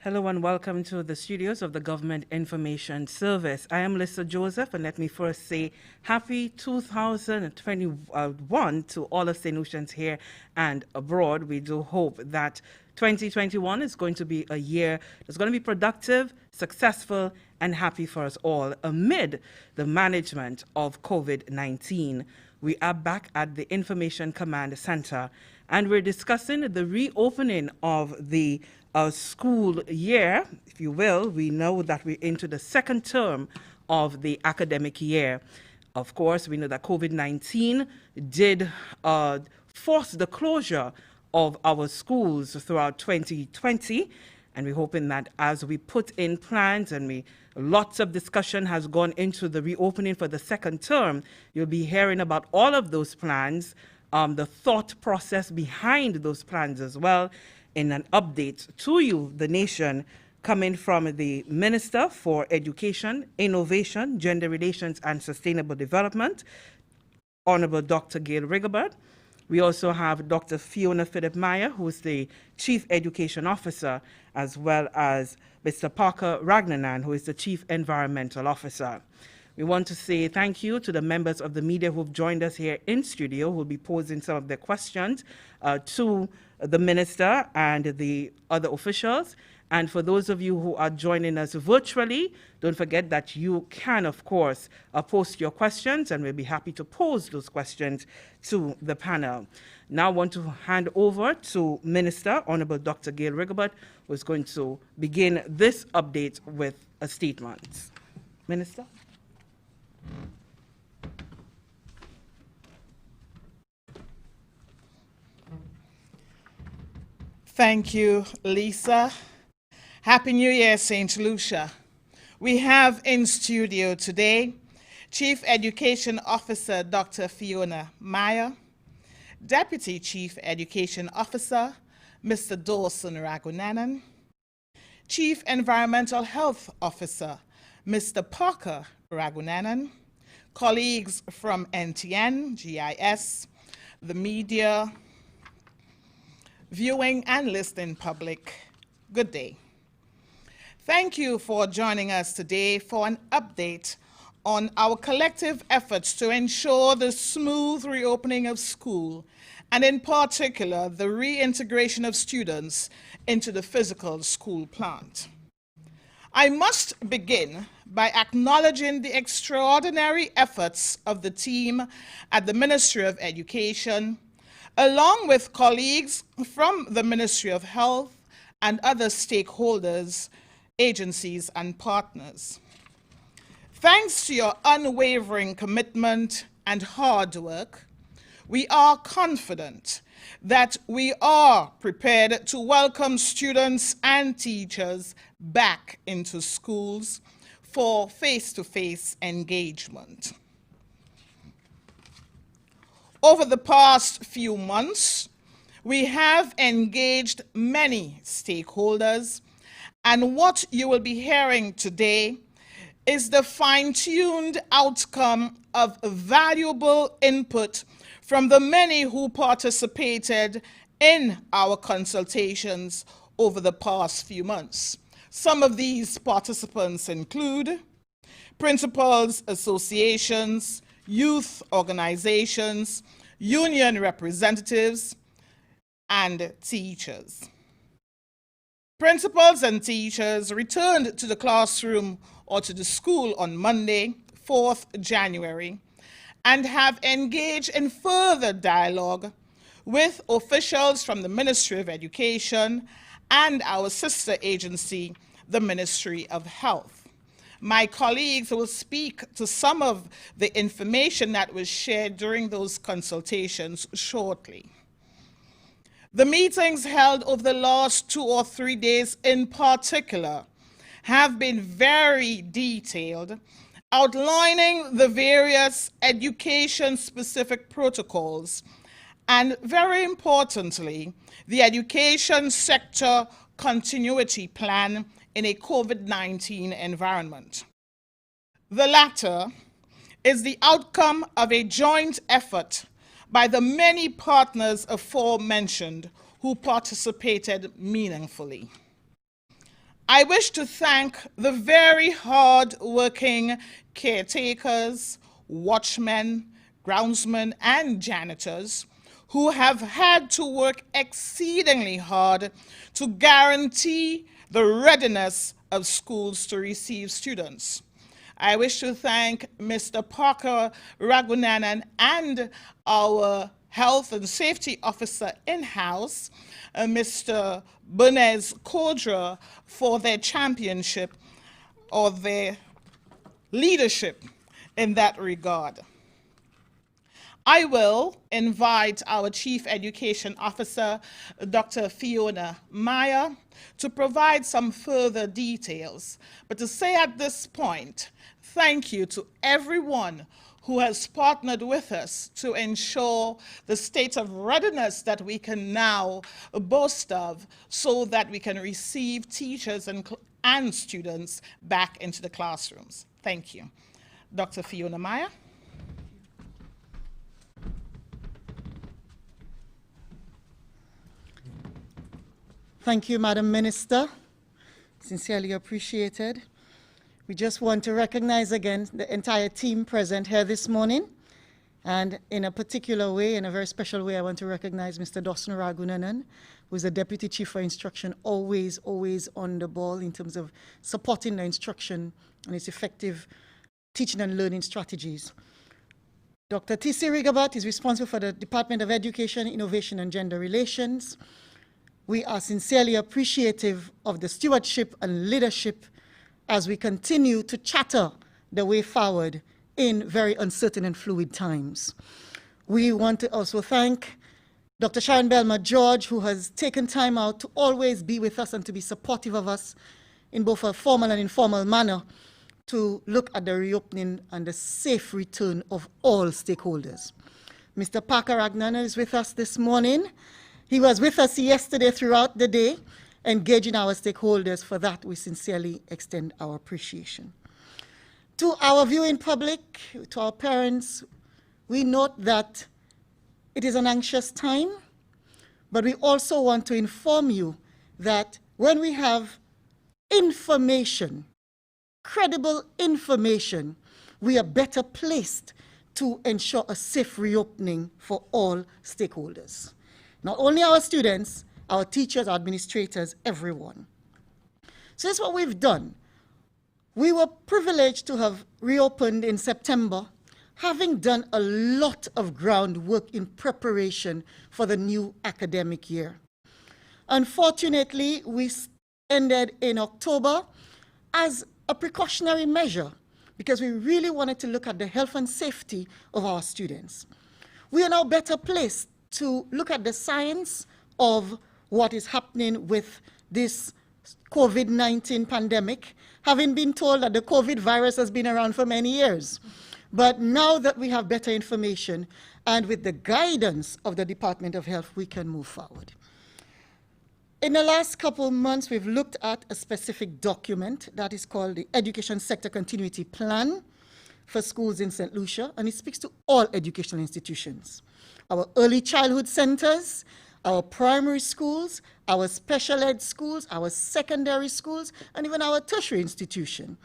Hello and welcome to the studios of the Government Information Service. I am Lisa Joseph, and let me first say happy 2021 to all of St. Lucians here and abroad. We do hope that 2021 is going to be a year that's going to be productive, successful, and happy for us all amid the management of COVID-19. We are back at the Information Command Center, and we're discussing the reopening of the school year, if you will. We know that we're into the second term of the academic year. Of course, we know that COVID-19 did force the closure of our schools throughout 2020, and we're hoping that as we put in plans and lots of discussion has gone into the reopening for the second term, you'll be hearing about all of those plans, the thought process behind those plans as well, in an update to you, the nation, coming from the Minister for Education, Innovation, Gender Relations and Sustainable Development, Honorable Dr. Gail Rigobert. We also have Dr. Fiona Philip-Meyer, who is the Chief Education Officer, as well as Mr. Parker Ragnanan, who is the Chief Environmental Officer. We want to say thank you to the members of the media who have joined us here in studio, who will be posing some of their questions to the Minister and the other officials. And for those of you who are joining us virtually, don't forget that you can, of course, post your questions, and we'll be happy to pose those questions to the panel. Now I want to hand over to Minister, Honorable Dr. Gail Rigobert, who is going to begin this update with a statement. Minister. Thank you, Lisa. Happy New Year, St. Lucia. We have in studio today Chief Education Officer Dr. Fiona Meyer, Deputy Chief Education Officer Mr. Dawson Ragunanan, Chief Environmental Health Officer Mr. Parker Ragunanan, colleagues from NTN, GIS, the media, viewing and listening public, good day. Thank you for joining us today for an update on our collective efforts to ensure the smooth reopening of school, and in particular, the reintegration of students into the physical school plant. I must begin by acknowledging the extraordinary efforts of the team at the Ministry of Education, along with colleagues from the Ministry of Health and other stakeholders, agencies, and partners. Thanks to your unwavering commitment and hard work, we are confident that we are prepared to welcome students and teachers back into schools for face-to-face engagement. Over the past few months, we have engaged many stakeholders, and what you will be hearing today is the fine-tuned outcome of valuable input from the many who participated in our consultations over the past few months. Some of these participants include principals associations, youth organizations, union representatives, and teachers. Principals and teachers returned to the classroom or to the school on Monday, 4th January, and have engaged in further dialogue with officials from the Ministry of Education and our sister agency, the Ministry of Health. My colleagues will speak to some of the information that was shared during those consultations shortly. The meetings held over the last 2 or 3 days in particular have been very detailed, outlining the various education-specific protocols and, very importantly, the education sector continuity plan in a COVID-19 environment. The latter is the outcome of a joint effort by the many partners aforementioned who participated meaningfully. I wish to thank the very hard-working caretakers, watchmen, groundsmen, and janitors who have had to work exceedingly hard to guarantee the readiness of schools to receive students. I wish to thank Mr. Parker Ragunanan and our Health and Safety Officer in-house, Mr. Bunez Kodra, for their championship or their leadership in that regard. I will invite our Chief Education Officer, Dr. Fiona Meyer, to provide some further details. But to say at this point, thank you to everyone who has partnered with us to ensure the state of readiness that we can now boast of so that we can receive teachers and students back into the classrooms. Thank you. Dr. Fiona Meyer. Thank you, Madam Minister. Sincerely appreciated. We just want to recognize again the entire team present here this morning. And in a particular way, in a very special way, I want to recognize Mr. Dawson Ragunanan, who is the Deputy Chief for Instruction, always on the ball in terms of supporting the instruction and its effective teaching and learning strategies. Dr. T.C. Rigabat is responsible for the Department of Education, Innovation, and Gender Relations. We are sincerely appreciative of the stewardship and leadership as we continue to charter the way forward in very uncertain and fluid times. We want to also thank Dr. Sharon Belma George, who has taken time out to always be with us and to be supportive of us in both a formal and informal manner to look at the reopening and the safe return of all stakeholders. Mr. Parker Ragnana is with us this morning. He was with us yesterday throughout the day, engaging our stakeholders. For that, we sincerely extend our appreciation. To our viewing public, to our parents, we note that it is an anxious time, but we also want to inform you that when we have information, credible information, we are better placed to ensure a safe reopening for all stakeholders. Not only our students, our teachers, our administrators, everyone. So that's what we've done. We were privileged to have reopened in September, having done a lot of groundwork in preparation for the new academic year. Unfortunately, we ended in October as a precautionary measure because we really wanted to look at the health and safety of our students. We are now better placed to look at the science of what is happening with this COVID-19 pandemic, having been told that the COVID virus has been around for many years. But now that we have better information and with the guidance of the Department of Health, we can move forward. In the last couple of months, we've looked at a specific document that is called the Education Sector Continuity Plan for schools in St. Lucia, and it speaks to all educational institutions. Our early childhood centers, our primary schools, our special ed schools, our secondary schools, and even our tertiary institution.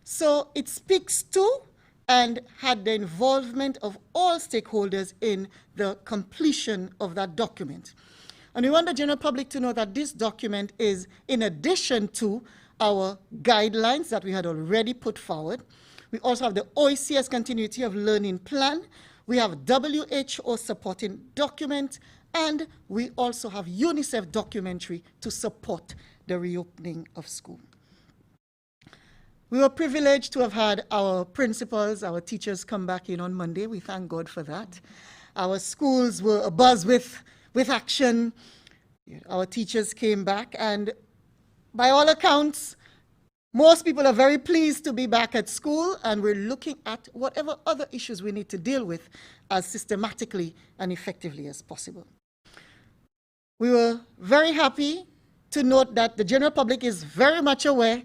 So it speaks to and had the involvement of all stakeholders in the completion of that document. And we want the general public to know that this document is in addition to our guidelines that we had already put forward. We also have the OECS Continuity of Learning Plan. We have WHO supporting document, and we also have UNICEF documentary to support the reopening of school. We were privileged to have had our principals, our teachers come back in on Monday. We thank God for that. Our schools were abuzz with action. Our teachers came back, and by all accounts, most people are very pleased to be back at school, and we're looking at whatever other issues we need to deal with as systematically and effectively as possible. We were very happy to note that the general public is very much aware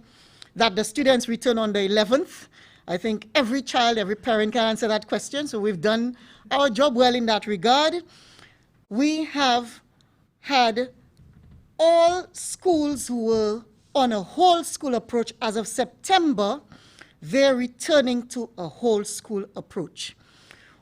that the students return on the 11th. I think every child, every parent can answer that question, so we've done our job well in that regard. We have had all schools who were on a whole school approach. As of September, they're returning to a whole school approach.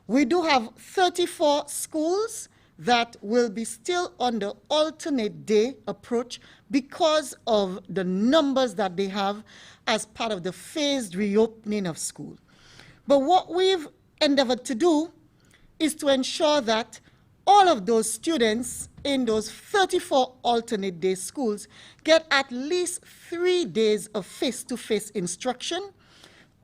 We do have 34 schools that will be still on the alternate day approach because of the numbers that they have as part of the phased reopening of school. But what we've endeavored to do is to ensure that all of those students in those 34 alternate day schools get at least 3 days of face-to-face instruction,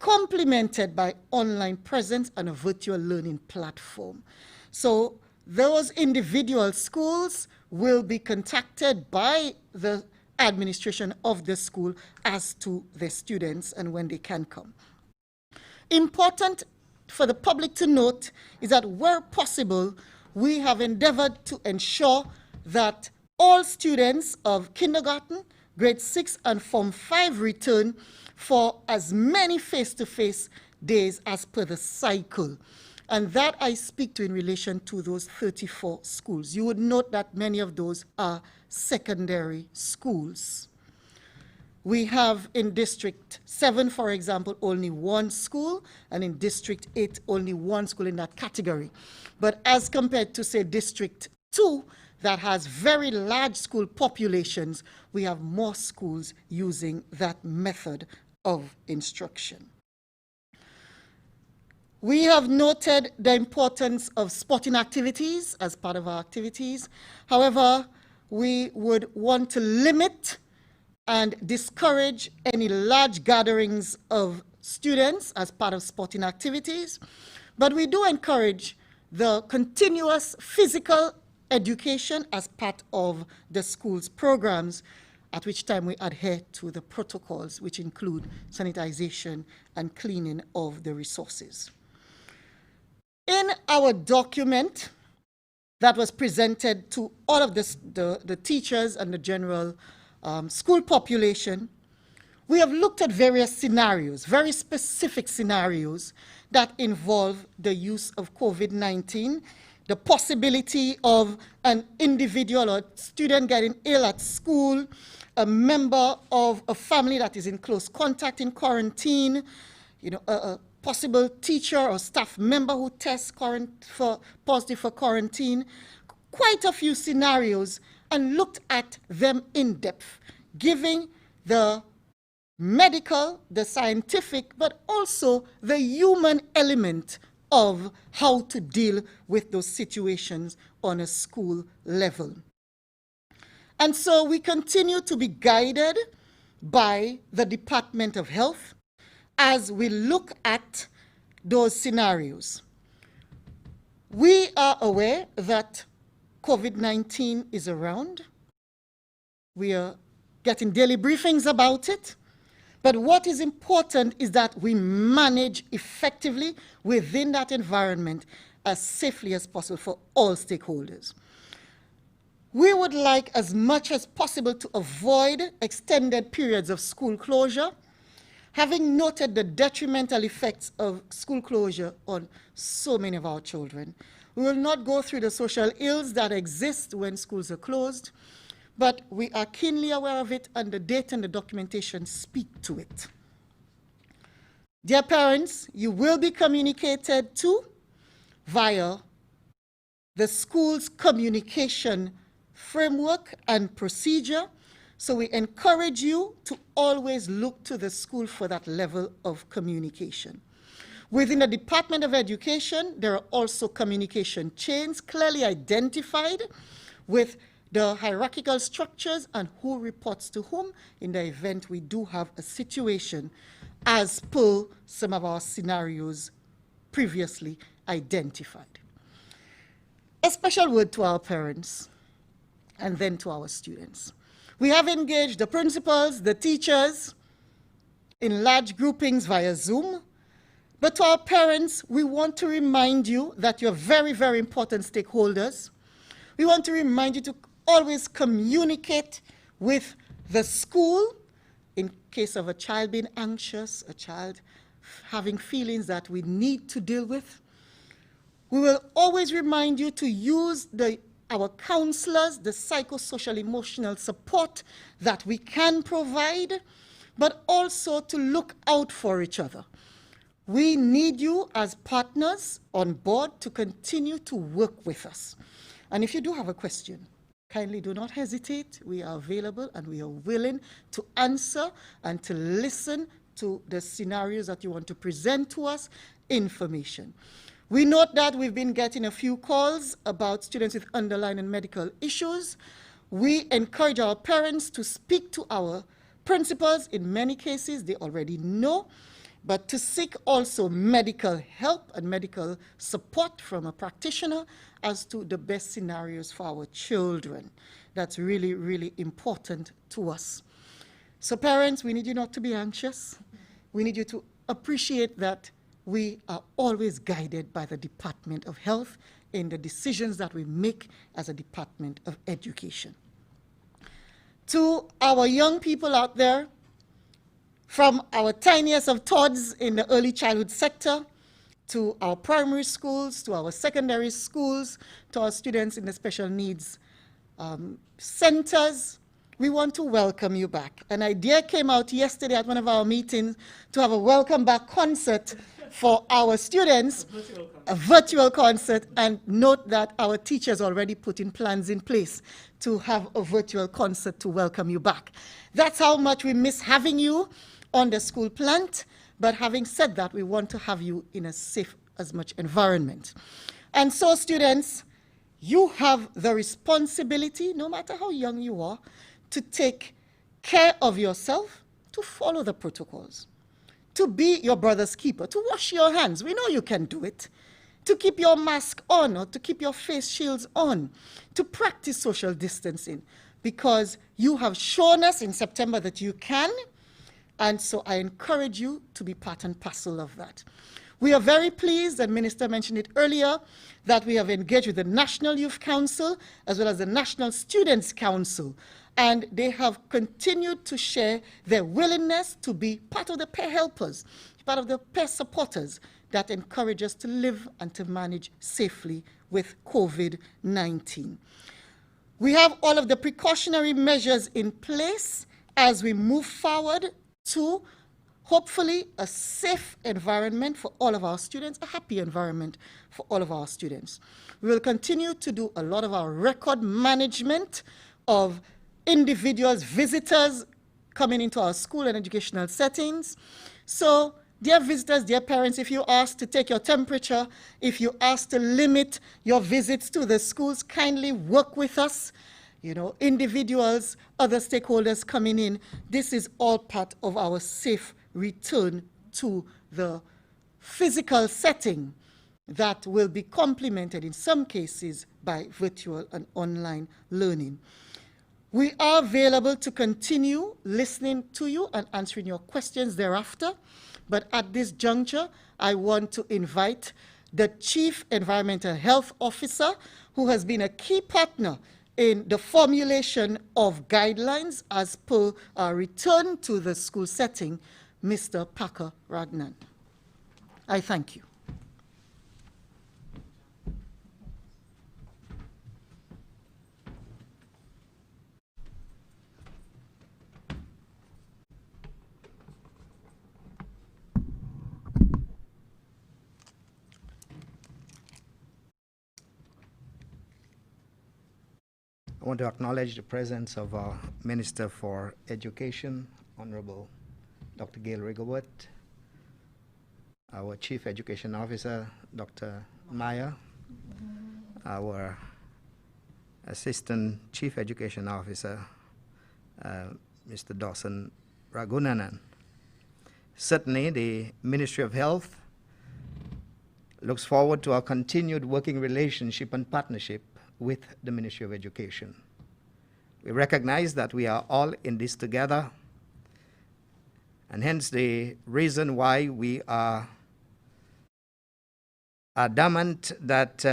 complemented by online presence and a virtual learning platform. So those individual schools will be contacted by the administration of the school as to their students and when they can come. Important for the public to note is that where possible, we have endeavored to ensure that all students of kindergarten, grade 6 and Form 5 return for as many face-to-face days as per the cycle. And that I speak to in relation to those 34 schools. You would note that many of those are secondary schools. We have in District 7, for example, only 1 school, and in District 8, only 1 school in that category. But as compared to, say, District 2, that has very large school populations, we have more schools using that method of instruction. We have noted the importance of sporting activities as part of our activities. However, we would want to limit and discourage any large gatherings of students as part of sporting activities. But we do encourage the continuous physical education as part of the school's programs, at which time we adhere to the protocols, which include sanitization and cleaning of the resources. In our document that was presented to all of the teachers and the general school population, we have looked at various scenarios, very specific scenarios that involve the use of COVID-19, the possibility of an individual or student getting ill at school, a member of a family that is in close contact in quarantine, a possible teacher or staff member who tests positive for quarantine, quite a few scenarios, and looked at them in depth, giving the medical, the scientific, but also the human element of how to deal with those situations on a school level. And so we continue to be guided by the Department of Health as we look at those scenarios. We are aware that COVID-19 is around. We are getting daily briefings about it. But what is important is that we manage effectively within that environment as safely as possible for all stakeholders. We would like as much as possible to avoid extended periods of school closure, having noted the detrimental effects of school closure on so many of our children. We will not go through the social ills that exist when schools are closed, but we are keenly aware of it, and the data and the documentation speak to it. Dear parents, you will be communicated to via the school's communication framework and procedure, so we encourage you to always look to the school for that level of communication. Within the Department of Education, there are also communication chains clearly identified with the hierarchical structures and who reports to whom in the event we do have a situation as per some of our scenarios previously identified. A special word to our parents and then to our students. We have engaged the principals, the teachers in large groupings via Zoom. But to our parents, we want to remind you that you're very, very important stakeholders. We want to remind you to always communicate with the school in case of a child being anxious, a child having feelings that we need to deal with. We will always remind you to use the our counselors, the psychosocial emotional support that we can provide, but also to look out for each other. We need you as partners on board to continue to work with us. And if you do have a question, kindly do not hesitate. We are available and we are willing to answer and to listen to the scenarios that you want to present to us, information. We note that we've been getting a few calls about students with underlying medical issues. We encourage our parents to speak to our principals. In many cases, they already know, but to seek also medical help and medical support from a practitioner as to the best scenarios for our children. That's really, really important to us. So parents, we need you not to be anxious. We need you to appreciate that we are always guided by the Department of Health in the decisions that we make as a Department of Education. To our young people out there, from our tiniest of tods in the early childhood sector, to our primary schools, to our secondary schools, to our students in the special needs centers, we want to welcome you back. An idea came out yesterday at one of our meetings to have a welcome back concert for our students, a virtual concert, and note that our teachers already putting plans in place to have a virtual concert to welcome you back. That's how much we miss having you on the school plant, but having said that, we want to have you in a safe as much environment. And so students, you have the responsibility, no matter how young you are, to take care of yourself, to follow the protocols, to be your brother's keeper, to wash your hands. We know you can do it. To keep your mask on or to keep your face shields on, to practice social distancing, because you have shown us in September that you can, and so I encourage you to be part and parcel of that. We are very pleased, and Minister mentioned it earlier, that we have engaged with the National Youth Council as well as the National Students Council, and they have continued to share their willingness to be part of the peer helpers, part of the peer supporters that encourage us to live and to manage safely with COVID-19. We have all of the precautionary measures in place as we move forward to hopefully a safe environment for all of our students, a happy environment for all of our students. We will continue to do a lot of our record management of individuals, visitors coming into our school and educational settings. So, dear visitors, dear parents, if you ask to take your temperature, if you ask to limit your visits to the schools, kindly work with us. You know, individuals, other stakeholders coming in. This is all part of our safe return to the physical setting that will be complemented in some cases by virtual and online learning. We are available to continue listening to you and answering your questions thereafter. But at this juncture, I want to invite the Chief Environmental Health Officer, who has been a key partner in the formulation of guidelines as per our return to the school setting, Mr. Packer Ragnan. I thank you. I want to acknowledge the presence of our Minister for Education, Honorable Dr. Gail Rigglewort, our Chief Education Officer, Dr. Meyer, our Assistant Chief Education Officer, Mr. Dawson Ragunanan. Certainly, the Ministry of Health looks forward to our continued working relationship and partnership with the Ministry of Education. We recognize that we are all in this together, and hence the reason why we are adamant that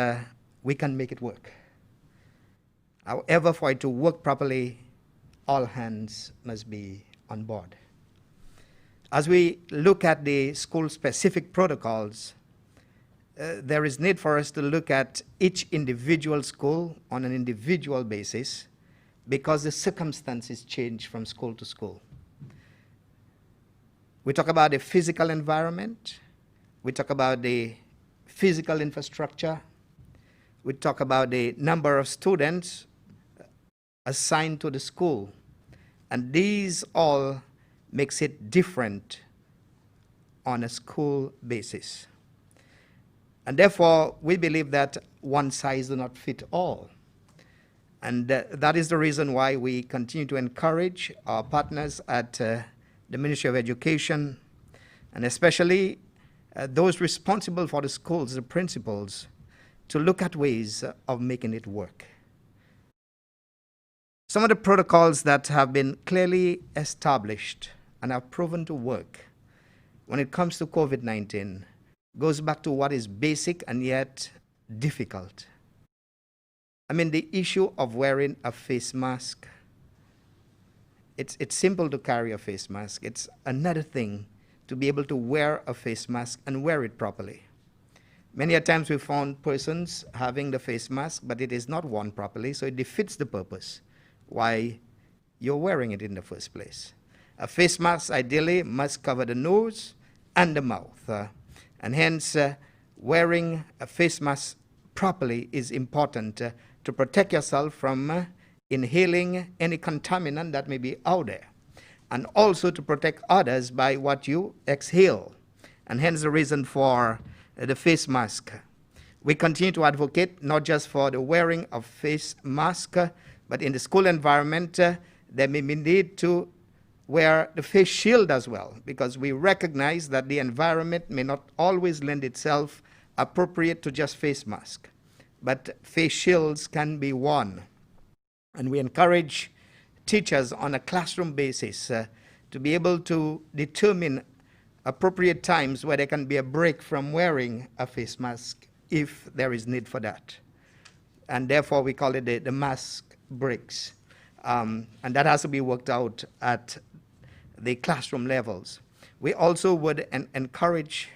we can make it work. However, for it to work properly, all hands must be on board. As we look at the school-specific protocols, there is need for us to look at each individual school on an individual basis because the circumstances change from school to school. We talk about the physical environment. We talk about the physical infrastructure. We talk about the number of students assigned to the school. And these all makes it different on a school basis. And therefore, we believe that one size does not fit all. And that is the reason why we continue to encourage our partners at the Ministry of Education, and especially those responsible for the schools, the principals, to look at ways of making it work. Some of the protocols that have been clearly established and have proven to work when it comes to COVID-19 goes back to what is basic and yet difficult. I mean, the issue of wearing a face mask, it's simple to carry a face mask. It's another thing to be able to wear a face mask and wear it properly. Many a times we found persons having the face mask, but it is not worn properly, so it defeats the purpose why you're wearing it in the first place. A face mask ideally must cover the nose and the mouth, and hence wearing a face mask properly is important to protect yourself from inhaling any contaminant that may be out there, and also to protect others by what you exhale, and hence the reason for the face mask. We continue to advocate not just for the wearing of face mask, but in the school environment, there may be need to wear the face shield as well, because we recognize that the environment may not always lend itself appropriate to just face mask, but face shields can be worn. And we encourage teachers on a classroom basis to be able to determine appropriate times where there can be a break from wearing a face mask if there is need for that. And therefore we call it the mask breaks. And that has to be worked out at the classroom levels. We also would encourage,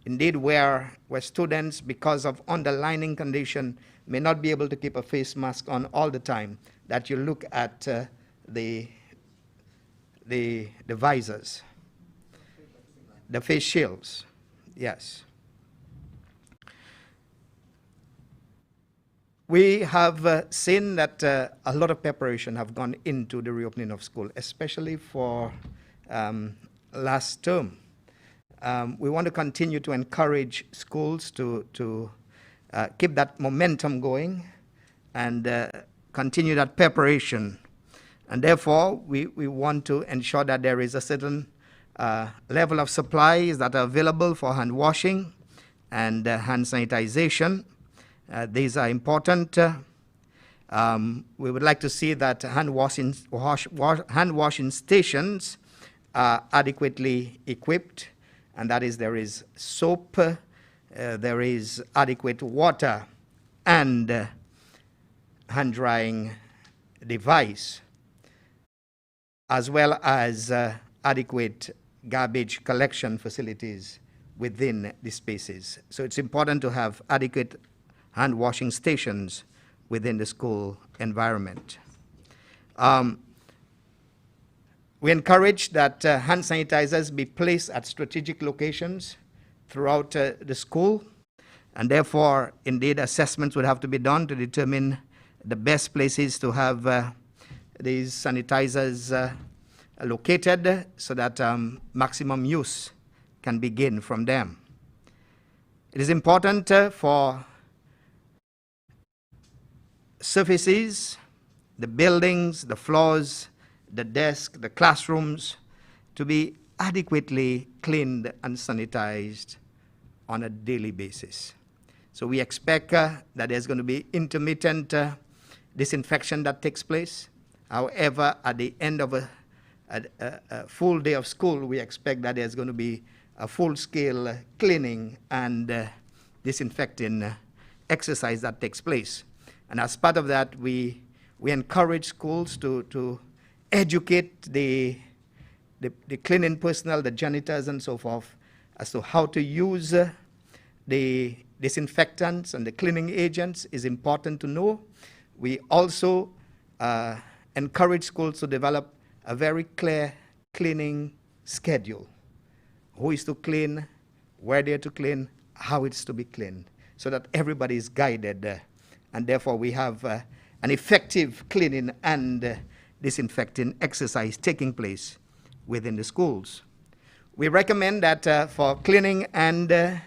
indeed, where students, because of underlying condition, may not be able to keep a face mask on all the time, that you look at the visors, the face shields, yes. We have seen that a lot of preparation have gone into the reopening of school, especially for last term. We want to continue to encourage schools to keep that momentum going and continue that preparation. And therefore, we want to ensure that there is a certain level of supplies that are available for hand washing and hand sanitization. These are important. We would like to see that hand washing stations are adequately equipped, and that is, there is soap, there is adequate water, and hand drying device, as well as adequate garbage collection facilities within the spaces. So it's important to have adequate hand washing stations within the school environment. We encourage that hand sanitizers be placed at strategic locations throughout the school, and therefore, indeed, assessments would have to be done to determine the best places to have these sanitizers located so that maximum use can be gained from them. It is important for surfaces, the buildings, the floors, the desk, the classrooms, to be adequately cleaned and sanitized on a daily basis. So we expect that there's going to be intermittent disinfection that takes place. However, at the end of a full day of school, we expect that there's going to be a full-scale cleaning and disinfecting exercise that takes place. And as part of that, we encourage schools to educate the cleaning personnel, the janitors and so forth, as to how to use the disinfectants and the cleaning agents is important to know. We also encourage schools to develop a very clear cleaning schedule. Who is to clean, where they're to clean, how it's to be cleaned, so that everybody is guided. And therefore we have an effective cleaning and disinfecting exercise taking place within the schools. We recommend that for cleaning and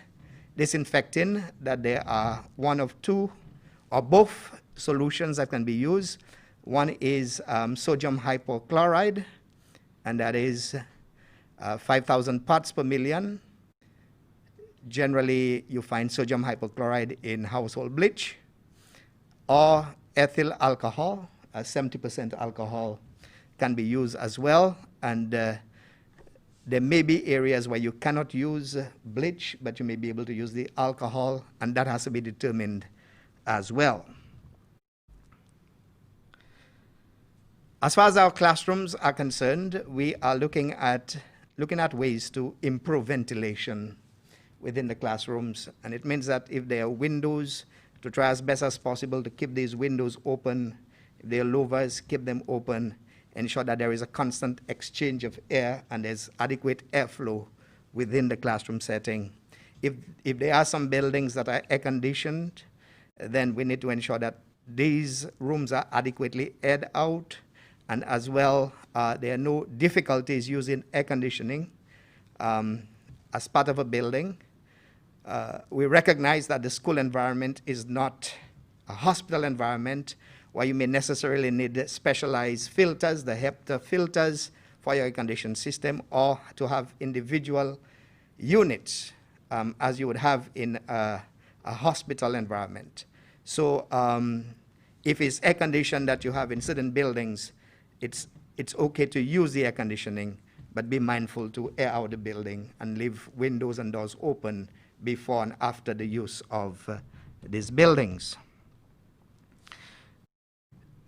disinfecting, that there are one of two or both solutions that can be used. One is sodium hypochlorite, and that is 5,000 parts per million. Generally, you find sodium hypochlorite in household bleach, or ethyl alcohol, 70% alcohol can be used as well. And there may be areas where you cannot use bleach, but you may be able to use the alcohol, and that has to be determined as well. As far as our classrooms are concerned, we are looking at ways to improve ventilation within the classrooms. And it means that if there are windows, to try as best as possible to keep these windows open. If there are louvers, keep them open. Ensure that there is a constant exchange of air and there's adequate airflow within the classroom setting. If there are some buildings that are air conditioned, then we need to ensure that these rooms are adequately aired out. And as well, there are no difficulties using air conditioning as part of a building. We recognize that the school environment is not a hospital environment where you may necessarily need specialized filters, the HEPA filters for your air conditioning system, or to have individual units as you would have in a hospital environment. So if it's air conditioned that you have in certain buildings, it's okay to use the air conditioning, but be mindful to air out the building and leave windows and doors open before and after the use of these buildings.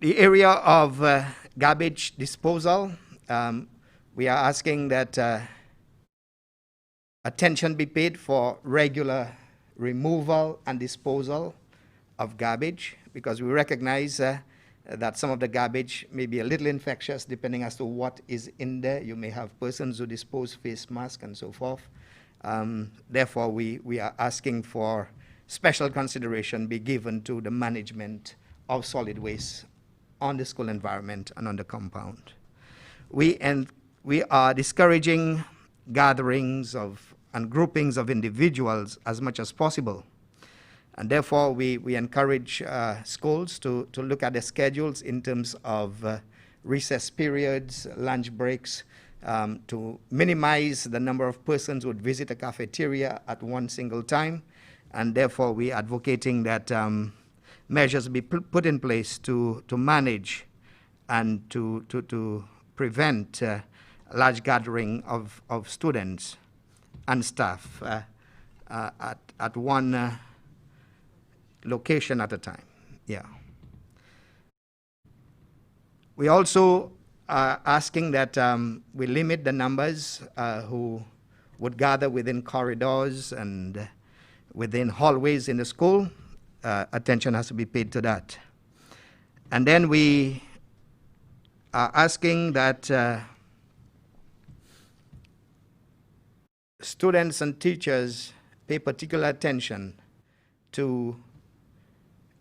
The area of garbage disposal, we are asking that attention be paid for regular removal and disposal of garbage, because we recognize that some of the garbage may be a little infectious depending as to what is in there. You may have persons who dispose face masks and so forth. Therefore, we are asking for special consideration be given to the management of solid waste on the school environment and on the compound. We are discouraging gatherings and groupings of individuals as much as possible. And therefore, we encourage schools to look at their schedules in terms of recess periods, lunch breaks, to minimize the number of persons who would visit a cafeteria at one single time. And therefore, we are advocating that measures be put in place to manage and to prevent large gathering of students and staff at one location at a time. Yeah. We also are asking that we limit the numbers who would gather within corridors and within hallways in the school. Attention has to be paid to that. And then we are asking that students and teachers pay particular attention to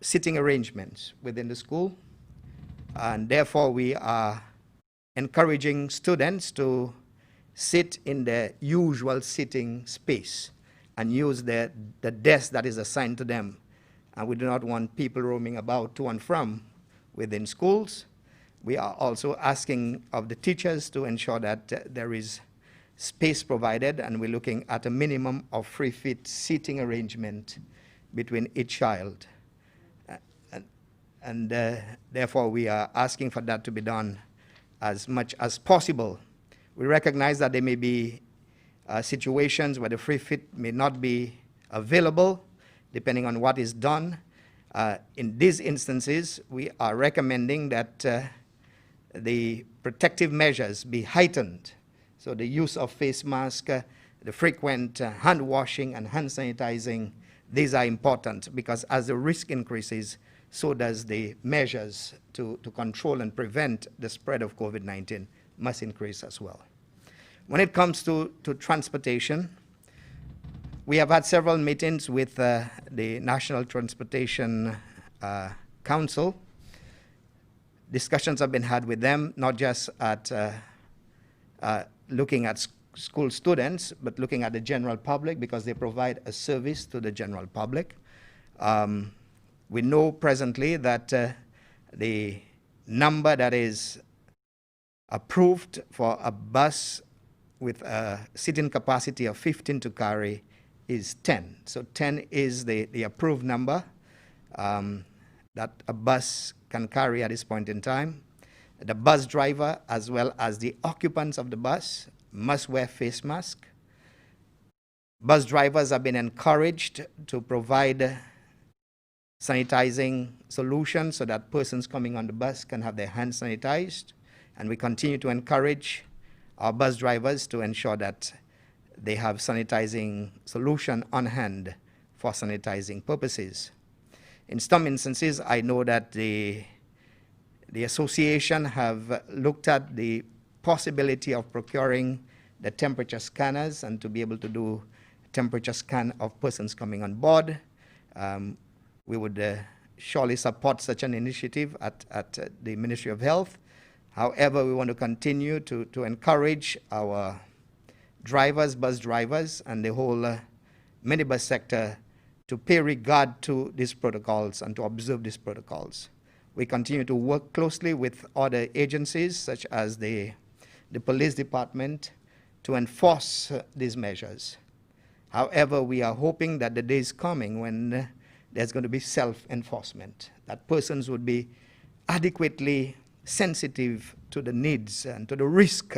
sitting arrangements within the school. And therefore, we are encouraging students to sit in their usual sitting space and use the desk that is assigned to them. And we do not want people roaming about to and from within schools. We are also asking of the teachers to ensure that there is space provided, and we're looking at a minimum of 3 feet seating arrangement between each child. And therefore, we are asking for that to be done as much as possible. We recognize that there may be situations where the 3 feet may not be available, depending on what is done. In these instances, we are recommending that the protective measures be heightened. So the use of face mask, the frequent hand washing and hand sanitizing these are important because as the risk increases, so does the measures to control and prevent the spread of COVID-19 must increase as well. When it comes to transportation, we have had several meetings with the National Transportation Council. Discussions have been had with them, not just at looking at school students, but looking at the general public because they provide a service to the general public. We know presently that the number that is approved for a bus with a seating capacity of 15 to carry is 10. So 10 is the approved number that a bus can carry at this point in time. The bus driver as well as the occupants of the bus must wear face masks. Bus drivers have been encouraged to provide sanitizing solutions so that persons coming on the bus can have their hands sanitized. And we continue to encourage our bus drivers to ensure that they have sanitizing solution on hand for sanitizing purposes. In some instances, I know that the association have looked at the possibility of procuring the temperature scanners and to be able to do temperature scan of persons coming on board. We would surely support such an initiative at the Ministry of Health. However, we want to continue to encourage our drivers, bus drivers, and the whole minibus sector to pay regard to these protocols and to observe these protocols. We continue to work closely with other agencies, such as the police department, to enforce these measures. However, we are hoping that the day is coming when there's going to be self-enforcement, that persons would be adequately sensitive to the needs and to the risk,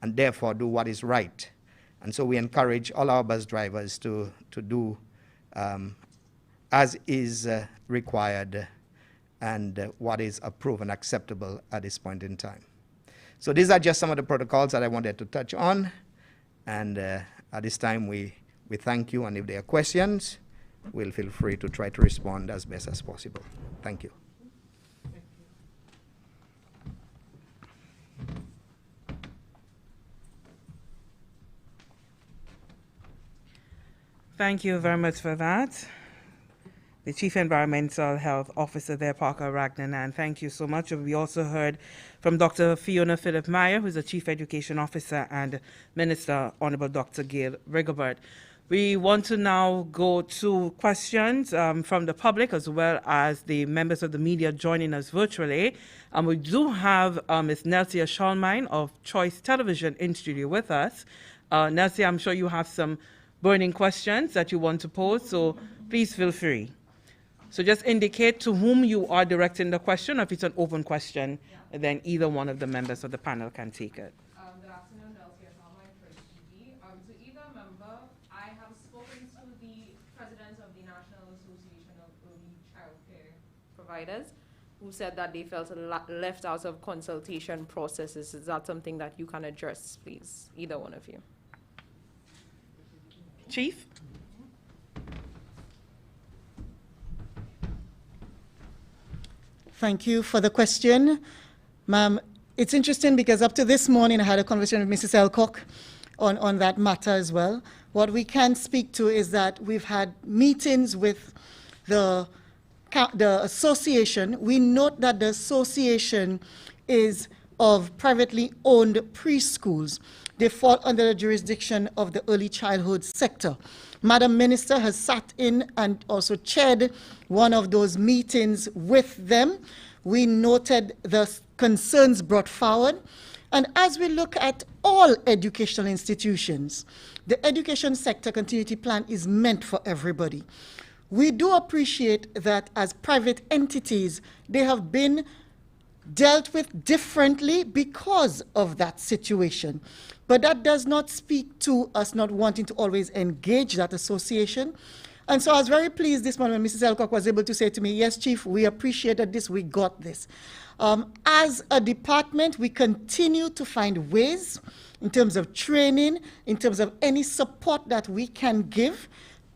and therefore do what is right. And so we encourage all our bus drivers to do as is required and what is approved and acceptable at this point in time. So these are just some of the protocols that I wanted to touch on. And at this time, we thank you. And if there are questions, we'll feel free to try to respond as best as possible. Thank you. Thank you very much for that. The Chief Environmental Health Officer there, Parker Ragnanan. Thank you so much. We also heard from Dr. Fiona Philip-Meyer, who's the Chief Education Officer, and Minister, Honorable Dr. Gail Rigobert. We want to now go to questions from the public as well as the members of the media joining us virtually. And we do have Ms. Nelsia Schalmine of Choice Television in studio with us. Nelsia, I'm sure you have some burning questions that you want to pose, so please feel free. So just indicate to whom you are directing the question. If it's an open question, then either one of the members of the panel can take it. Good afternoon, Lucia. To either member, I have spoken to the president of the National Association of Early Child Care Providers, who said that they felt left out of consultation processes. Is that something that you can address, please? Either one of you. Chief? Thank you for the question. Ma'am, it's interesting because up to this morning I had a conversation with Mrs. Elcock on that matter as well. What we can speak to is that we've had meetings with the association. We note that the association is of privately owned preschools. They fall under the jurisdiction of the early childhood sector. Madam Minister has sat in and also chaired one of those meetings with them. We noted the concerns brought forward. And as we look at all educational institutions, the education sector continuity plan is meant for everybody. We do appreciate that as private entities, they have been dealt with differently because of that situation. But that does not speak to us not wanting to always engage that association. And so I was very pleased this morning when Mrs. Elcock was able to say to me, yes, Chief, we appreciated this, we got this. As a department, we continue to find ways in terms of training, in terms of any support that we can give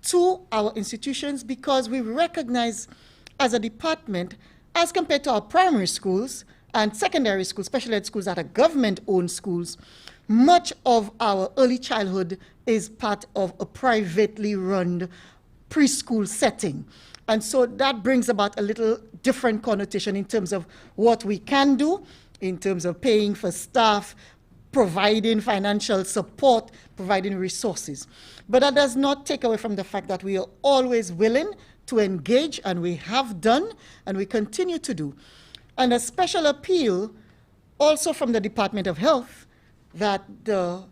to our institutions, because we recognize as a department, as compared to our primary schools and secondary schools, special ed schools that are government-owned schools, much of our early childhood is part of a privately run preschool setting. And so that brings about a little different connotation in terms of what we can do, in terms of paying for staff, providing financial support, providing resources. But that does not take away from the fact that we are always willing to engage, and we have done, and we continue to do. And a special appeal also from the Department of Health that the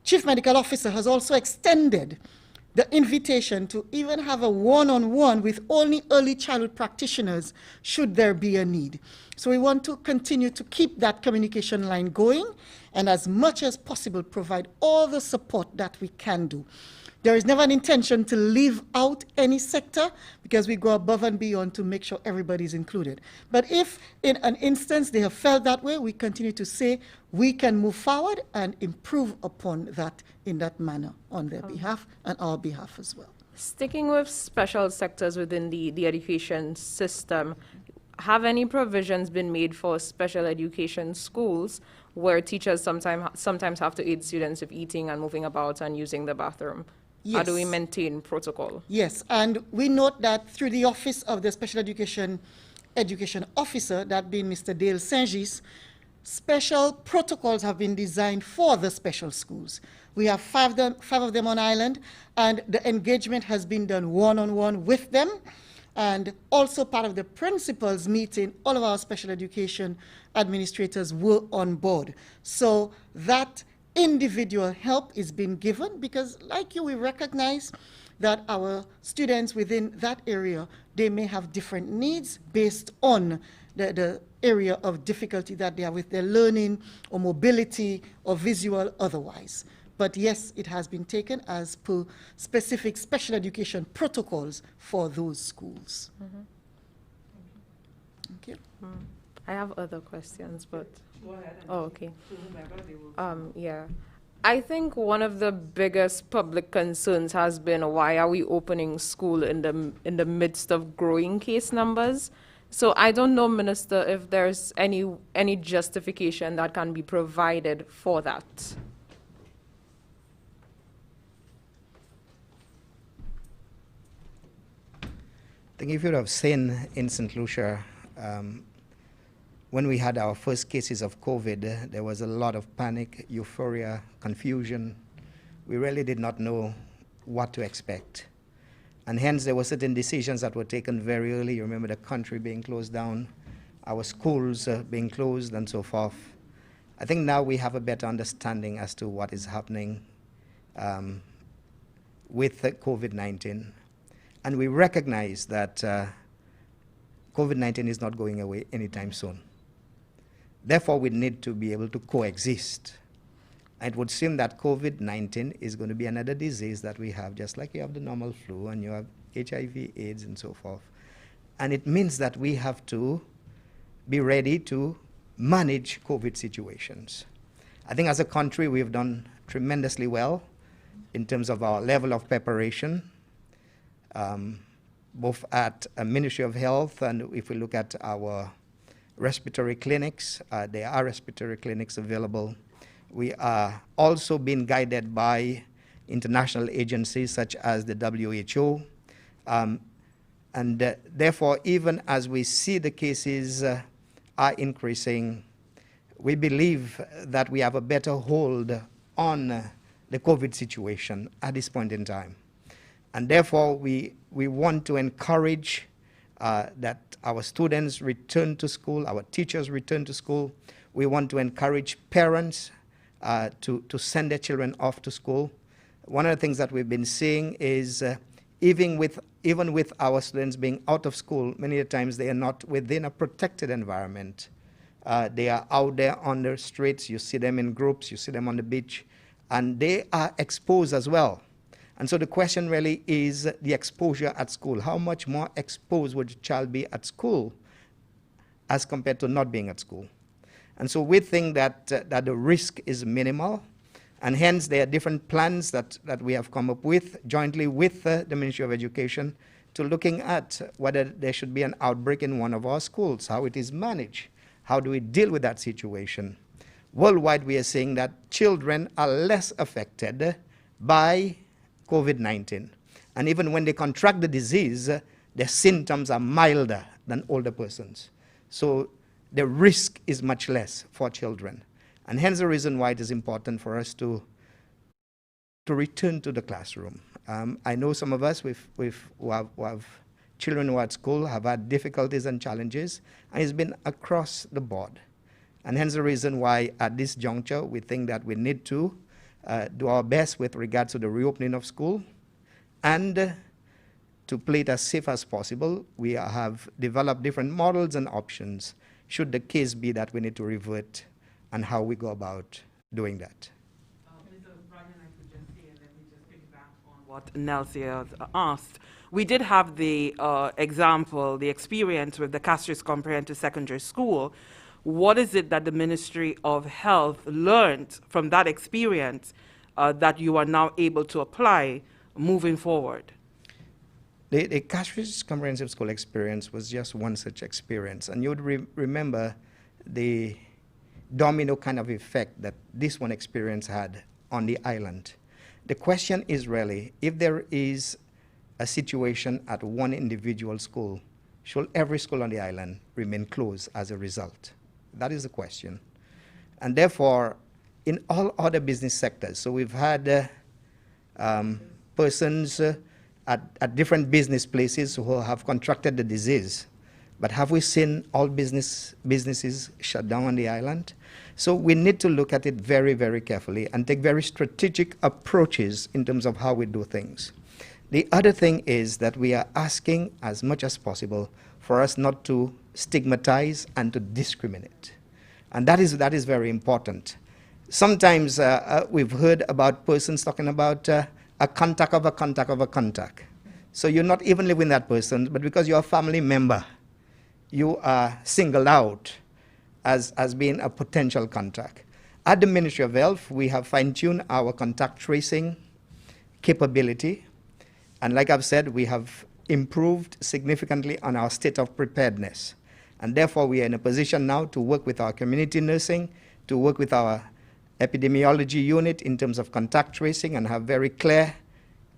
Chief Medical Officer has also extended the invitation to even have a one-on-one with only early childhood practitioners should there be a need. So we want to continue to keep that communication line going, and as much as possible provide all the support that we can do. There is never an intention to leave out any sector, because we go above and beyond to make sure everybody is included. But if in an instance they have felt that way, we continue to say we can move forward and improve upon that in that manner on their behalf and our behalf as well. Sticking with special sectors within the education system, have any provisions been made for special education schools where teachers sometimes have to aid students with eating and moving about and using the bathroom? Yes. How do we maintain protocol? Yes, and we note that through the Office of the Special Education Officer, that being Mr. Dale Saint-Gis, special protocols have been designed for the special schools. We have five of them on island, and the engagement has been done one-on-one with them. And also part of the principals meeting, all of our special education administrators were on board. So that individual help is being given, because like you, we recognize that our students within that area, they may have different needs based on the area of difficulty that they have with their learning or mobility or visual otherwise. But yes, it has been taken as per specific special education protocols for those schools. Mm-hmm. Thank you. I have other questions, but... Go ahead. Oh, okay. To whomever they will. Yeah. I think one of the biggest public concerns has been, why are we opening school in the midst of growing case numbers? So I don't know, Minister, if there's any justification that can be provided for that. I think if you have seen in St. Lucia, when we had our first cases of COVID, there was a lot of panic, euphoria, confusion. We really did not know what to expect. And hence there were certain decisions that were taken very early. You remember the country being closed down, our schools being closed and so forth. I think now we have a better understanding as to what is happening with COVID-19. And we recognize that COVID-19 is not going away anytime soon. Therefore, we need to be able to coexist. It would seem that COVID-19 is going to be another disease that we have, just like you have the normal flu and you have HIV, AIDS, and so forth. And it means that we have to be ready to manage COVID situations. I think as a country, we've done tremendously well in terms of our level of preparation, both at a Ministry of Health, and if we look at our respiratory clinics, there are respiratory clinics available. We are also being guided by international agencies such as the WHO. And therefore, even as we see the cases are increasing, we believe that we have a better hold on the COVID situation at this point in time. And therefore, we want to encourage that our students return to school, our teachers return to school. We want to encourage parents to send their children off to school. One of the things that we've been seeing is even with our students being out of school, many times they are not within a protected environment. They are out there on the streets. You see them in groups, you see them on the beach, and they are exposed as well. And so the question really is the exposure at school. How much more exposed would a child be at school as compared to not being at school? And so we think that the risk is minimal, And hence, there are different plans that we have come up with, jointly with the Ministry of Education, to looking at whether there should be an outbreak in one of our schools, how it is managed, how do we deal with that situation. Worldwide, we are seeing that children are less affected by COVID-19. And even when they contract the disease, their symptoms are milder than older persons. So the risk is much less for children. And hence the reason why it is important for us to return to the classroom. I know some of us who have children who are at school have had difficulties and challenges, and it's been across the board. And hence the reason why at this juncture we think that we need to do our best with regards to the reopening of school, and to play it as safe as possible. We have developed different models and options should the case be that we need to revert, and how we go about doing that. What Nelsia asked. We did have the example, the experience with the Castries Comprehensive Secondary School. What is it that the Ministry of Health learned from that experience that you are now able to apply moving forward? The Castries Comprehensive School experience was just one such experience. And you would remember the domino kind of effect that this one experience had on the island. The question is really, if there is a situation at one individual school, should every school on the island remain closed as a result? That is the question. And therefore, in all other business sectors, so we've had persons at different business places who have contracted the disease. But have we seen all businesses shut down on the island? So we need to look at it very, very carefully and take very strategic approaches in terms of how we do things. The other thing is that we are asking as much as possible for us not to stigmatize and to discriminate. And that is very important. Sometimes we've heard about persons talking about a contact of a contact of a contact. So you're not even living with that person, but because you're a family member, you are singled out as being a potential contact. At the Ministry of Health, we have fine-tuned our contact tracing capability. And like I've said, we have improved significantly on our state of preparedness. And therefore, we are in a position now to work with our community nursing, to work with our epidemiology unit in terms of contact tracing, and have very clear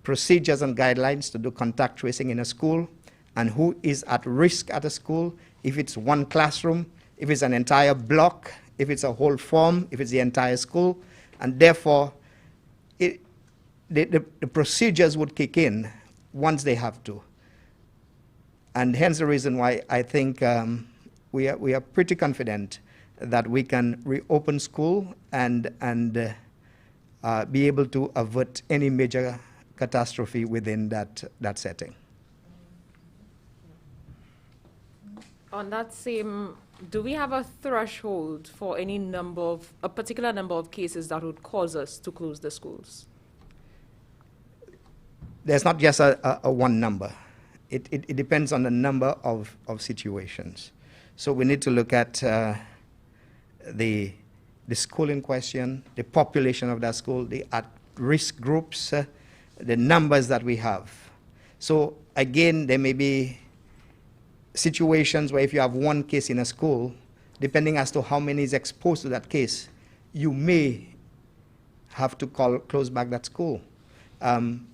procedures and guidelines to do contact tracing in a school, and who is at risk at a school, if it's one classroom, if it's an entire block, if it's a whole form, if it's the entire school. And therefore, the procedures would kick in once they have to. And hence the reason why I think we are pretty confident that we can reopen school and be able to avert any major catastrophe within that setting. On that same, do we have a threshold for a particular number of cases that would cause us to close the schools? There's not just a one number. It depends on the number of situations. So we need to look at the school in question, the population of that school, the at-risk groups, the numbers that we have. So again, there may be situations where if you have one case in a school, depending as to how many is exposed to that case, you may have to close back that school.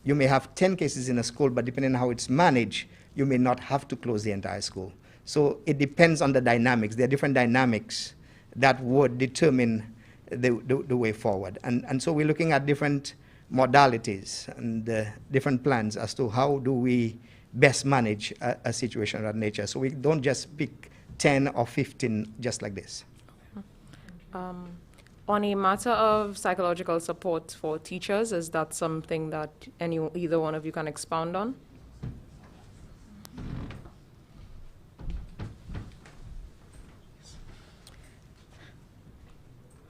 You may have 10 cases in a school, but depending on how it's managed, you may not have to close the entire school. So it depends on the dynamics. There are different dynamics that would determine the way forward. And so we're looking at different modalities and different plans as to how do we best manage a situation of that nature. So we don't just pick 10 or 15 just like this. On a matter of psychological support for teachers, is that something that either one of you can expound on?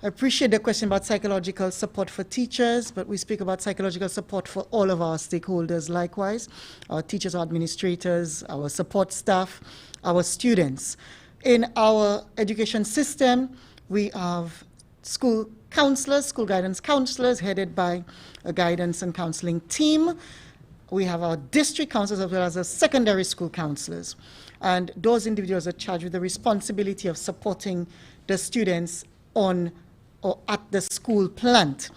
I appreciate the question about psychological support for teachers, but we speak about psychological support for all of our stakeholders likewise, our teachers, our administrators, our support staff, our students. In our education system, we have school counselors, school guidance counselors, headed by a guidance and counseling team. We have our district counselors as well as our secondary school counselors. And those individuals are charged with the responsibility of supporting the students on or at the school plant.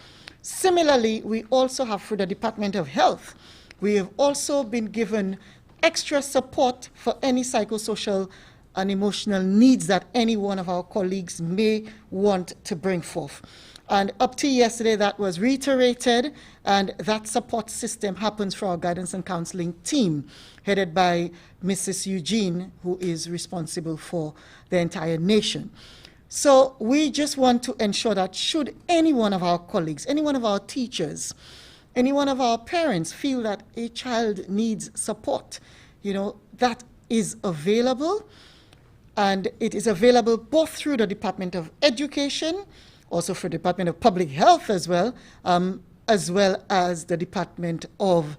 Similarly, we also have, through the Department of Health, we have also been given extra support for any psychosocial and emotional needs that any one of our colleagues may want to bring forth. And up to yesterday, that was reiterated, and that support system happens for our guidance and counseling team, headed by Mrs. Eugene, who is responsible for the entire nation. So we just want to ensure that should any one of our colleagues, any one of our teachers, any one of our parents feel that a child needs support, that is available. And it is available both through the Department of Education, also for the Department of Public Health as well as the Department of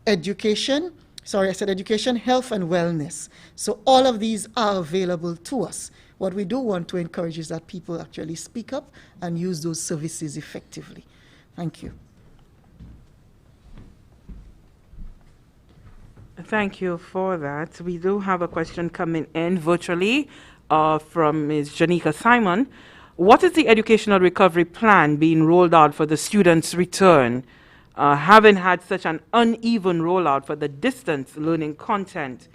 Education. Sorry, I said Education, Health and Wellness. So all of these are available to us. What we do want to encourage is that people actually speak up and use those services effectively. Thank you. Thank you for that. We do have a question coming in virtually from Ms. Janika Simon. What is the educational recovery plan being rolled out for the students' return? Having had such an uneven rollout for the distance learning content,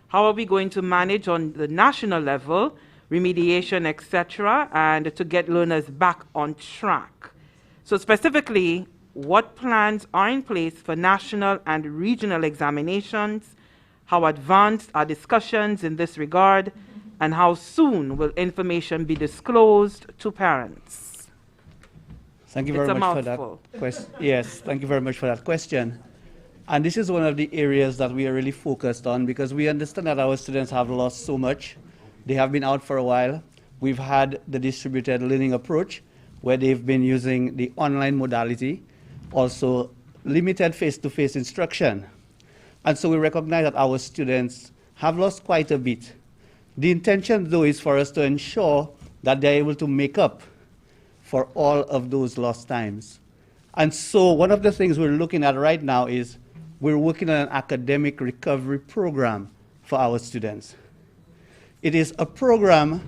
how are we going to manage on the national level, remediation, etc., and to get learners back on track? So specifically, what plans are in place for national and regional examinations? How advanced are discussions in this regard? And how soon will information be disclosed to parents? Thank you very much for that question. Yes, thank you very much for that question. And this is one of the areas that we are really focused on, because we understand that our students have lost so much. They have been out for a while. We've had the distributed learning approach, where they've been using the online modality, also limited face-to-face instruction. And so we recognize that our students have lost quite a bit. The intention, though, is for us to ensure that they're able to make up for all of those lost times. And so one of the things we're looking at right now is we're working on an academic recovery program for our students. It is a program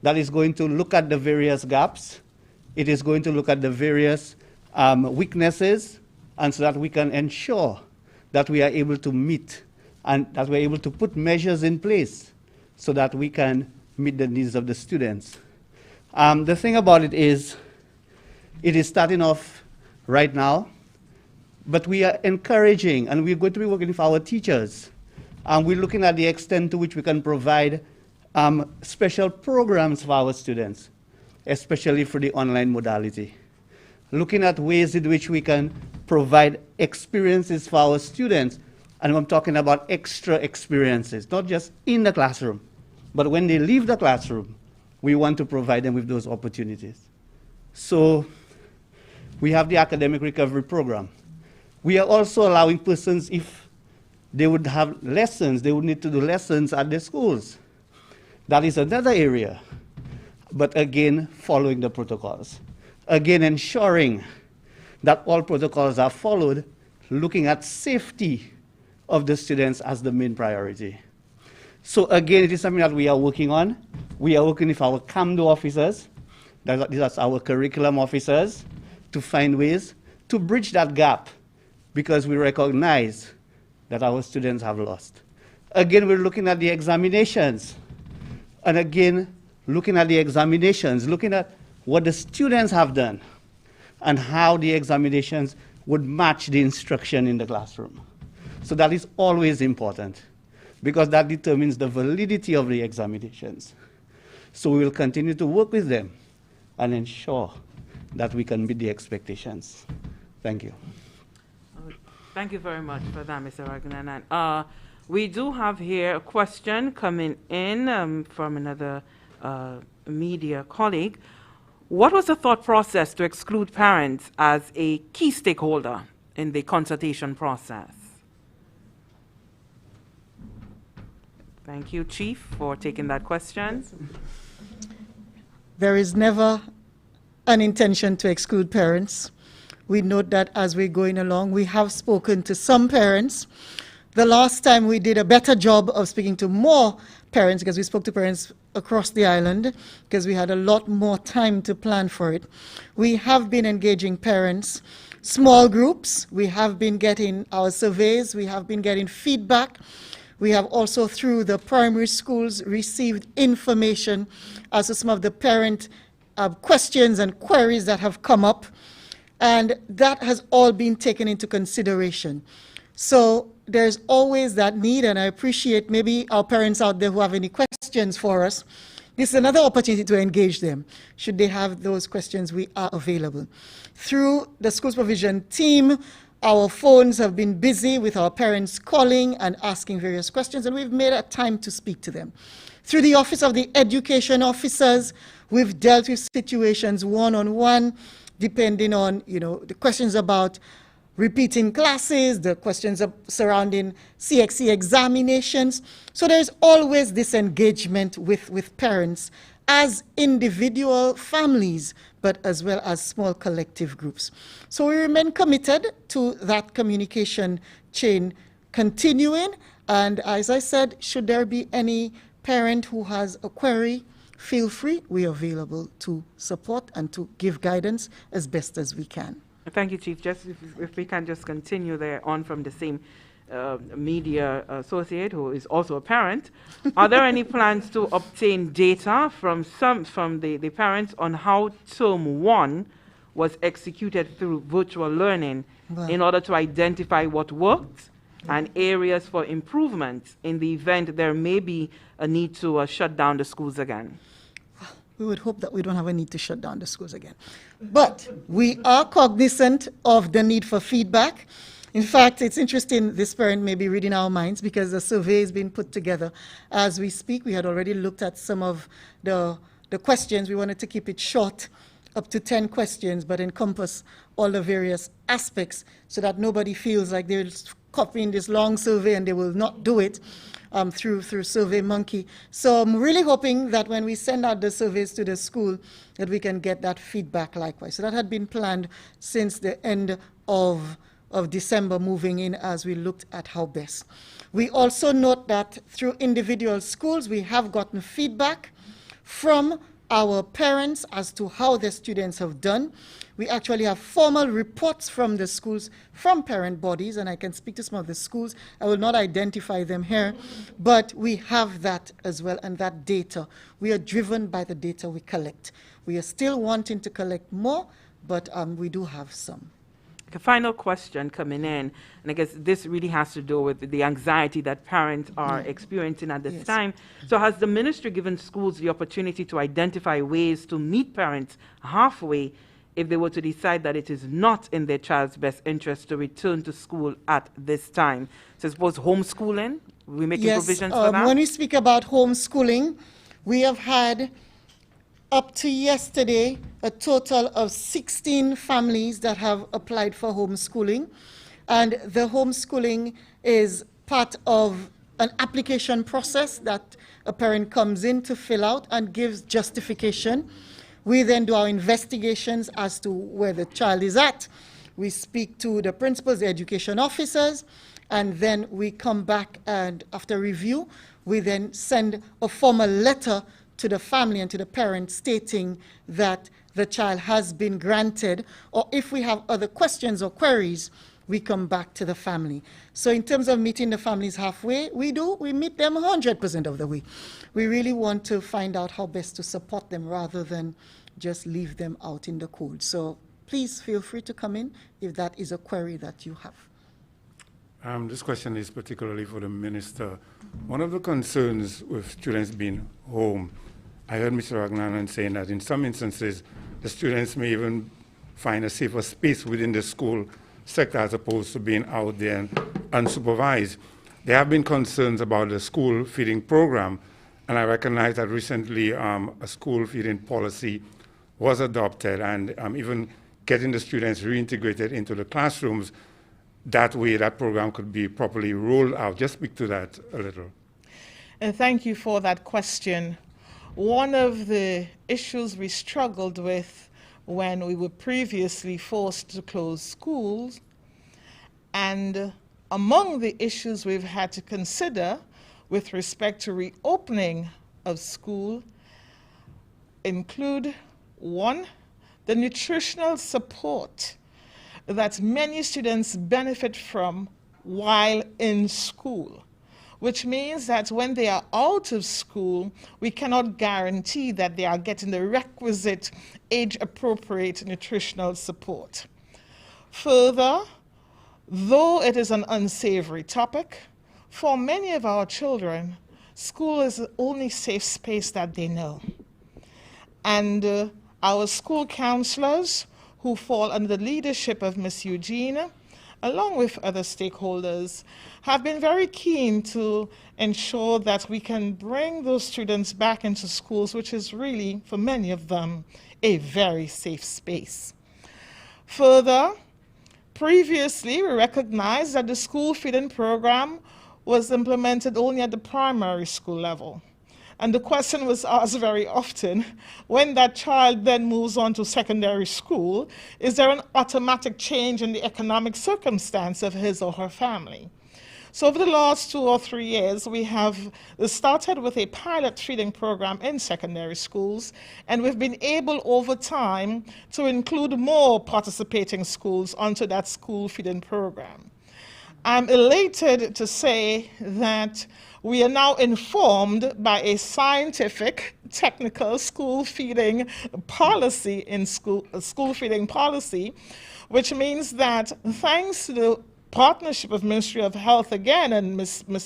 that is going to look at the various gaps. It is going to look at the various weaknesses, and so that we can ensure that we are able to meet and that we're able to put measures in place so that we can meet the needs of the students. The thing about it is starting off right now, but we are encouraging, and we're going to be working with our teachers, and we're looking at the extent to which we can provide special programs for our students, especially for the online modality. Looking at ways in which we can provide experiences for our students, and I'm talking about extra experiences, not just in the classroom, but when they leave the classroom, we want to provide them with those opportunities. So we have the academic recovery program. We are also allowing persons, if they would have lessons, they would need to do lessons at their schools. That is another area, but again, following the protocols. Again, ensuring that all protocols are followed, looking at safety of the students as the main priority. So again, it is something that we are working on. We are working with our CAMDO officers, that's our curriculum officers, to find ways to bridge that gap, because we recognize that our students have lost. Again, we're looking at the examinations. And again, looking at the examinations, looking at what the students have done and how the examinations would match the instruction in the classroom. So that is always important, because that determines the validity of the examinations. So we will continue to work with them and ensure that we can meet the expectations. Thank you. Thank you very much for that, Mr. Raghunanan. We do have here a question coming in from another media colleague. What was the thought process to exclude parents as a key stakeholder in the consultation process? Thank you, Chief, for taking that question. There is never an intention to exclude parents. We note that as we're going along, we have spoken to some parents. The last time we did a better job of speaking to more parents, because we spoke to parents across the island, because we had a lot more time to plan for it. We have been engaging parents, small groups. We have been getting our surveys. We have been getting feedback. We have also, through the primary schools, received information as to some of the parent questions and queries that have come up. And that has all been taken into consideration. So there's always that need, and I appreciate maybe our parents out there who have any questions for us. This is another opportunity to engage them. Should they have those questions, we are available. Through the schools provision team, our phones have been busy with our parents calling and asking various questions, and we've made a time to speak to them. Through the Office of the Education Officers, we've dealt with situations one-on-one, depending on, the questions about repeating classes, the questions surrounding CXC examinations. So there's always this engagement with parents as individual families, but as well as small collective groups. So we remain committed to that communication chain continuing. And as I said, should there be any parent who has a query, feel free. We are available to support and to give guidance as best as we can. Thank you, Chief. Just if we can just continue there on from the same media associate who is also a parent. Are there any plans to obtain data from the parents on how term 1 was executed through virtual learning in order to identify what worked and areas for improvement in the event there may be a need to shut down the schools again? We would hope that we don't have a need to shut down the schools again. But we are cognizant of the need for feedback. In fact, it's interesting, this parent may be reading our minds because the survey is being put together as we speak. We had already looked at some of the questions. We wanted to keep it short, up to 10 questions, but encompass all the various aspects so that nobody feels like they're copying this long survey and they will not do it. Through SurveyMonkey. So I'm really hoping that when we send out the surveys to the school, that we can get that feedback likewise. So that had been planned since the end of December, moving in as we looked at how best. We also note that through individual schools, we have gotten feedback from our parents as to how the students have done. We actually have formal reports from the schools, from parent bodies, and I can speak to some of the schools. I will not identify them here, but we have that as well, and that data. We are driven by the data we collect. We are still wanting to collect more, but we do have some. A final question coming in, and I guess this really has to do with the anxiety that parents are experiencing at this time. So has the ministry given schools the opportunity to identify ways to meet parents halfway if they were to decide that it is not in their child's best interest to return to school at this time? So I suppose homeschooling, we're making provisions for that? When we speak about homeschooling, we have had up to yesterday a total of 16 families that have applied for homeschooling. And the homeschooling is part of an application process that a parent comes in to fill out and gives justification. We then do our investigations as to where the child is at. We speak to the principals, the education officers, and then we come back and after review, we then send a formal letter to the family and to the parent stating that the child has been granted, or if we have other questions or queries, we come back to the family. So in terms of meeting the families halfway, we meet them 100% of the way. We really want to find out how best to support them rather than just leave them out in the cold. So please feel free to come in if that is a query that you have. This question is particularly for the minister. One of the concerns with students being home, I heard Mr. Ragnanan saying that in some instances, the students may even find a safer space within the school sector as opposed to being out there and unsupervised. There have been concerns about the school feeding program, and I recognize that recently a school feeding policy was adopted, and even getting the students reintegrated into the classrooms. That way, that program could be properly rolled out. Just speak to that a little. And thank you for that question. One of the issues we struggled with when we were previously forced to close schools. And among the issues we've had to consider with respect to reopening of school include, one, the nutritional support that many students benefit from while in school, which means that when they are out of school, we cannot guarantee that they are getting the requisite age-appropriate nutritional support. Further, though it is an unsavory topic, for many of our children, school is the only safe space that they know. And our school counselors, who fall under the leadership of Ms. Eugene, along with other stakeholders, have been very keen to ensure that we can bring those students back into schools, which is really, for many of them, a very safe space. Further, previously, we recognized that the school feeding program was implemented only at the primary school level. And the question was asked very often, when that child then moves on to secondary school, is there an automatic change in the economic circumstance of his or her family? So over the last 2 or 3 years, we have started with a pilot feeding program in secondary schools, and we've been able over time to include more participating schools onto that school feeding program. I'm elated to say that we are now informed by a scientific, technical school feeding policy in school feeding policy, which means that thanks to the partnership of Ministry of Health again and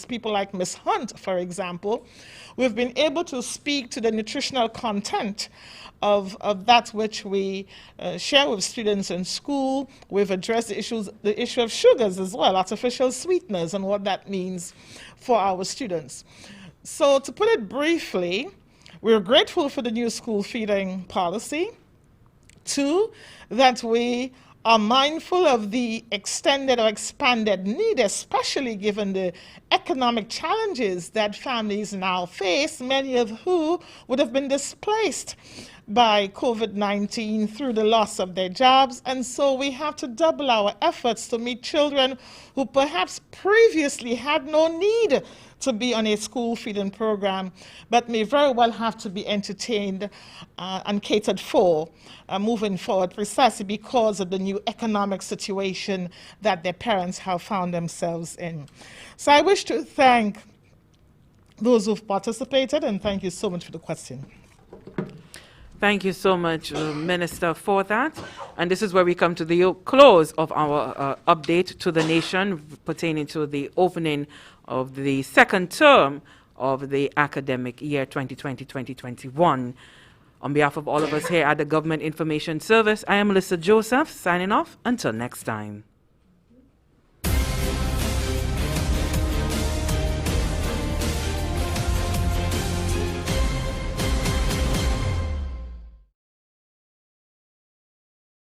people like Ms. Hunt, for example, we've been able to speak to the nutritional content of that which we share with students in school. We've addressed the issue of sugars as well, artificial sweeteners, and what that means for our students. So to put it briefly, we're grateful for the new school feeding policy. 2, that we are mindful of the extended or expanded need, especially given the economic challenges that families now face, many of who would have been displaced by COVID-19 through the loss of their jobs. And so we have to double our efforts to meet children who perhaps previously had no need to be on a school feeding program, but may very well have to be entertained and catered for moving forward, precisely because of the new economic situation that their parents have found themselves in. So I wish to thank those who've participated, and thank you so much for the question. Thank you so much, Minister, for that. And this is where we come to the close of our update to the nation pertaining to the opening of the second term of the academic year 2020-2021. On behalf of all of us here at the Government Information Service, I am Lucia Joseph, signing off until next time.